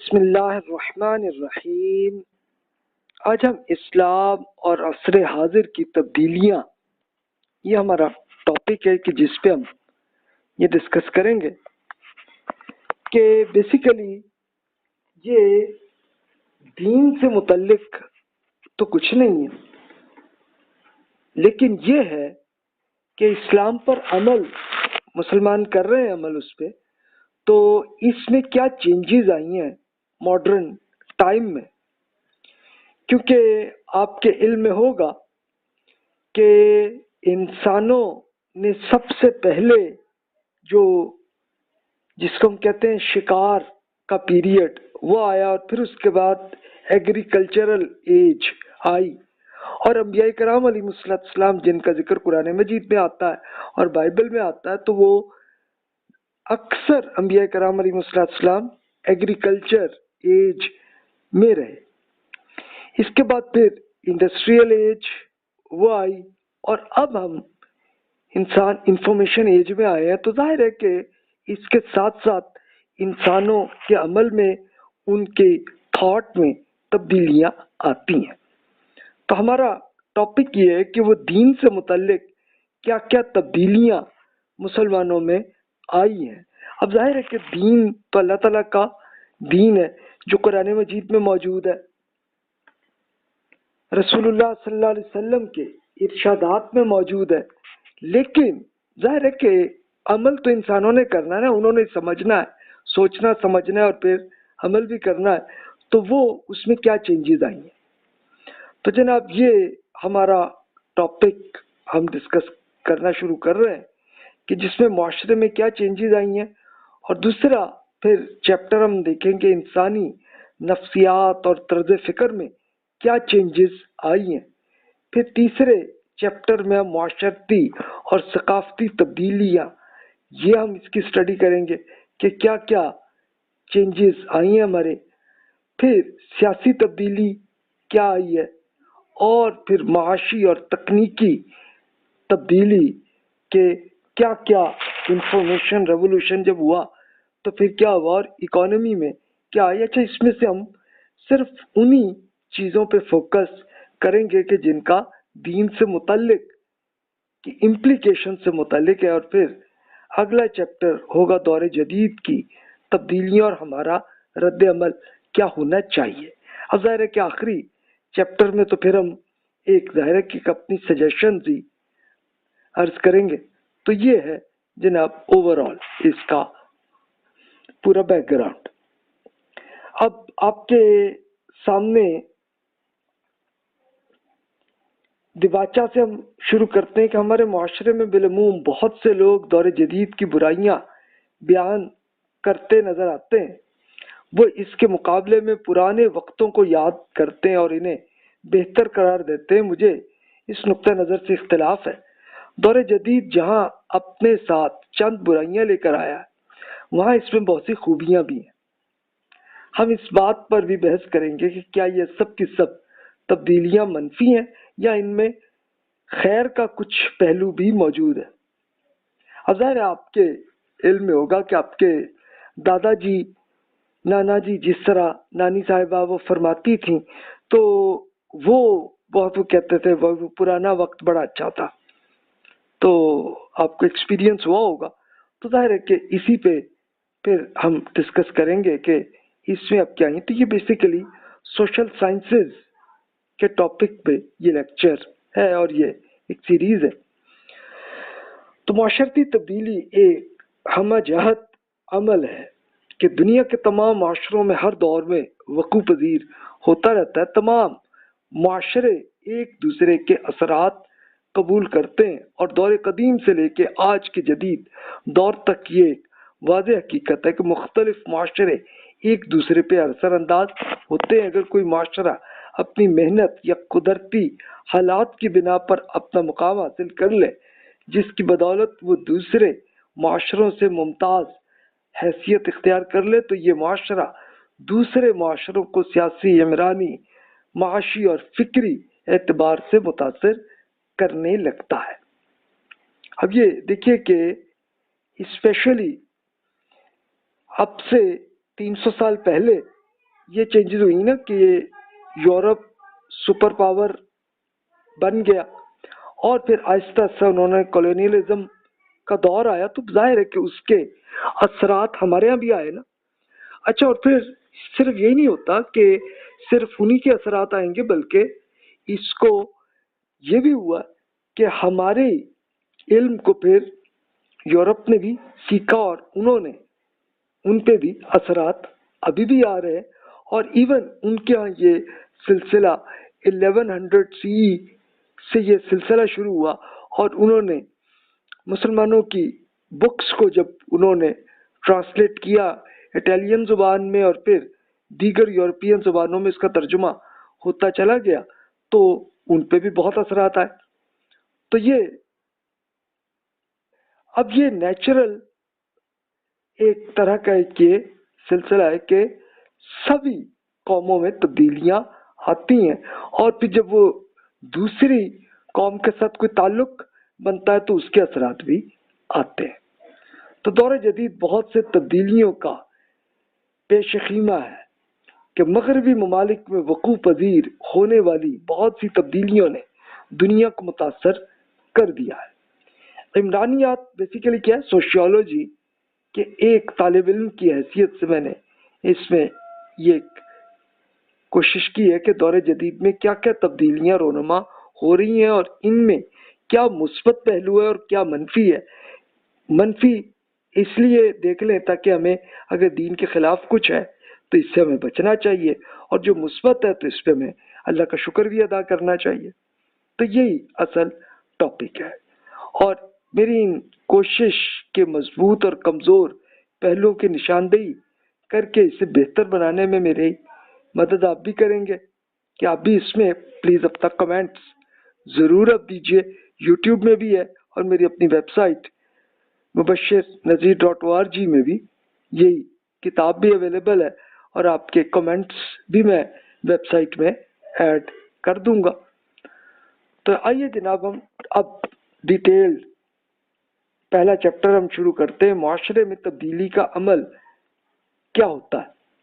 بسم اللہ الرحمن الرحیم۔ آج ہم اسلام اور عصر حاضر کی تبدیلیاں، یہ ہمارا ٹاپک ہے کہ جس پہ ہم یہ ڈسکس کریں گے کہ بیسیکلی یہ دین سے متعلق تو کچھ نہیں ہے، لیکن یہ ہے کہ اسلام پر عمل مسلمان کر رہے ہیں، عمل اس پہ، تو اس میں کیا چینجز آئی ہیں ماڈرن ٹائم میں۔ کیونکہ آپ کے علم میں ہوگا کہ انسانوں نے سب سے پہلے جو جس کو ہم کہتے ہیں شکار کا پیریڈ وہ آیا، اور پھر اس کے بعد ایگریکلچرل ایج آئی، اور انبیاء کرام علیہ السلام جن کا ذکر قرآن مجید میں آتا ہے اور بائبل میں آتا ہے، تو وہ اکثر انبیاء کرام علیہ السلام ایگریکلچر ایج میں رہے۔ اس کے بعد پھر انڈسٹریل ایج وہ آئی، اور اب ہم انفارمیشن ایج میں آئے ہیں۔ تو ظاہر ہے کہ اس کے ساتھ ساتھ انسانوں کے عمل میں، ان کے تھاٹ میں تبدیلیاں آتی ہیں۔ تو ہمارا ٹاپک یہ ہے کہ وہ دین سے متعلق کیا کیا تبدیلیاں مسلمانوں میں آئی ہیں۔ اب ظاہر ہے کہ دین تو اللہ تعالیٰ کا دین ہے جو قرآن مجید میں موجود ہے، رسول اللہ صلی اللہ علیہ وسلم کے ارشادات میں موجود ہے، لیکن ظاہر ہے کہ عمل تو انسانوں نے کرنا ہے، انہوں نے سمجھنا ہے، سوچنا سمجھنا ہے، اور پھر عمل بھی کرنا ہے۔ تو وہ اس میں کیا چینجز آئی ہیں۔ تو جناب یہ ہمارا ٹاپک ہم ڈسکس کرنا شروع کر رہے ہیں کہ جس میں معاشرے میں کیا چینجز آئی ہیں، اور دوسرا پھر چیپٹر ہم دیکھیں گے انسانی نفسیات اور طرز فکر میں کیا چینجز آئی ہیں۔ پھر تیسرے چیپٹر میں ہم معاشرتی اور ثقافتی تبدیلیاں، یہ ہم اس کی اسٹڈی کریں گے کہ کیا کیا چینجز آئی ہیں ہمارے۔ پھر سیاسی تبدیلی کیا آئی ہے، اور پھر معاشی اور تکنیکی تبدیلی کے کیا کیا انفارمیشن ریولوشن جب ہوا تو پھر کیا ہوا، اور اکانومی میں کیا آئی۔ اچھا، اس میں سے ہم صرف انہی چیزوں پہ فوکس کریں گے کہ جن کا دین سے متعلق کی امپلیکیشن سے متعلق ہے، اور پھر اگلا چیپٹر ہوگا دور جدید کی تبدیلیاں اور ہمارا رد عمل کیا ہونا چاہیے۔ اب ظاہر ہے کہ آخری چیپٹر میں تو پھر ہم ایک ظاہر ہے کہ اپنی سجیشنز ہی عرض کریں گے۔ تو یہ ہے جناب اوور آل اس کا پورا بیک گراؤنڈ۔ اب آپ کے سامنے دیباچہ سے ہم شروع کرتے ہیں کہ ہمارے معاشرے میں بالعموم بہت سے لوگ دور جدید کی برائیاں بیان کرتے نظر آتے ہیں۔ وہ اس کے مقابلے میں پرانے وقتوں کو یاد کرتے ہیں اور انہیں بہتر قرار دیتے ہیں۔ مجھے اس نقطہ نظر سے اختلاف ہے۔ دور جدید جہاں اپنے ساتھ چند برائیاں لے کر آیا ہے، وہاں اس میں بہت سی خوبیاں بھی ہیں۔ ہم اس بات پر بھی بحث کریں گے کہ کیا یہ سب کی سب تبدیلیاں منفی ہیں یا ان میں خیر کا کچھ پہلو بھی موجود ہے۔ اب ظاہر ہے آپ کے علم میں ہوگا کہ آپ کے دادا جی، نانا جی جس طرح نانی صاحبہ وہ فرماتی تھیں، تو وہ بہت وہ کہتے تھے وہ پرانا وقت بڑا اچھا تھا۔ تو آپ کو ایکسپیرینس ہوا ہوگا۔ تو ظاہر ہے کہ اسی پہ پھر ہم ڈسکس کریں گے کہ اس میں اب کیا ہے۔ تو یہ بیسیکلی سوشل سائنسز کے ٹاپک پہ یہ لیکچر ہے اور یہ ایک سیریز ہے۔ تو معاشرتی تبدیلی ایک ہمہ جہت عمل ہے کہ دنیا کے تمام معاشروں میں ہر دور میں وقوع پذیر ہوتا رہتا ہے۔ تمام معاشرے ایک دوسرے کے اثرات قبول کرتے ہیں، اور دور قدیم سے لے کے آج کے جدید دور تک یہ ایک واضح حقیقت ہے کہ مختلف معاشرے ایک دوسرے پہ اثر انداز ہوتے ہیں۔ اگر کوئی معاشرہ اپنی محنت یا قدرتی حالات کی بنا پر اپنا مقام حاصل کر لے، جس کی بدولت وہ دوسرے معاشروں سے ممتاز حیثیت اختیار کر لے، تو یہ معاشرہ دوسرے معاشروں کو سیاسی، عمرانی، معاشی اور فکری اعتبار سے متاثر کرنے لگتا ہے۔ اب یہ دیکھیے کہ اسپیشلی اب سے 300 سال پہلے یہ چینجز ہوئی نا کہ یورپ سپر پاور بن گیا اور پھر آہستہ آہستہ انہوں نے کالونیلزم کا دور آیا، تو ظاہر ہے کہ اس کے اثرات ہمارے یہاں بھی آئے نا. اچھا، اور پھر صرف یہی نہیں ہوتا کہ صرف انہی کے اثرات آئیں گے، بلکہ اس کو یہ بھی ہوا کہ ہمارے علم کو پھر یورپ نے بھی سیکھا اور انہوں نے ان پہ بھی اثرات ابھی بھی آ رہے ہیں. اور ایون ان کے ہاں یہ سلسلہ 1100 CE سے یہ سلسلہ شروع ہوا، اور انہوں نے مسلمانوں کی بکس کو جب انہوں نے ٹرانسلیٹ کیا اٹالین زبان میں اور پھر دیگر یورپین زبانوں میں اس کا ترجمہ ہوتا چلا گیا، تو ان پہ بھی بہت اثرات آئے. تو یہ اب یہ نیچرل ایک طرح کا ایک یہ سلسلہ ہے کہ سبھی قوموں میں تبدیلیاں آتی ہیں، اور پھر جب وہ دوسری قوم کے ساتھ کوئی تعلق بنتا ہے تو اس کے اثرات بھی آتے ہیں. تو دور جدید بہت سے تبدیلیوں کا پیش خیمہ ہے کہ مغربی ممالک میں وقوع پذیر ہونے والی بہت سی تبدیلیوں نے دنیا کو متاثر کر دیا ہے. عمرانیات بیسیکلی کیا ہے؟ سوشیولوجی کے ایک طالب علم کی حیثیت سے میں نے اس میں یہ کوشش کی ہے کہ دور جدید میں کیا کیا تبدیلیاں رونما ہو رہی ہیں اور ان میں کیا مثبت پہلو ہے اور کیا منفی ہے. منفی اس لیے دیکھ لیں تاکہ ہمیں اگر دین کے خلاف کچھ ہے تو اس سے ہمیں بچنا چاہیے، اور جو مثبت ہے تو اس پہ ہمیں اللہ کا شکر بھی ادا کرنا چاہیے. تو یہی اصل ٹاپک ہے، اور میری ان کوشش کے مضبوط اور کمزور پہلوؤں کی نشاندہی کر کے اسے بہتر بنانے میں میری مدد آپ بھی کریں گے کہ آپ بھی اس میں پلیز اپنا کمنٹس ضرور اب دیجیے. یوٹیوب میں بھی ہے اور میری اپنی ویب سائٹ mubashirnazir.org میں بھی یہی کتاب بھی اویلیبل ہے، اور آپ کے کمنٹس بھی میں ویب سائٹ میں ایڈ کر دوں گا. تو آئیے جناب ہم اب ڈیٹیل پہلا چیپٹر ہم شروع کرتے ہیں. معاشرے میں تبدیلی کا عمل کیا ہوتا ہے.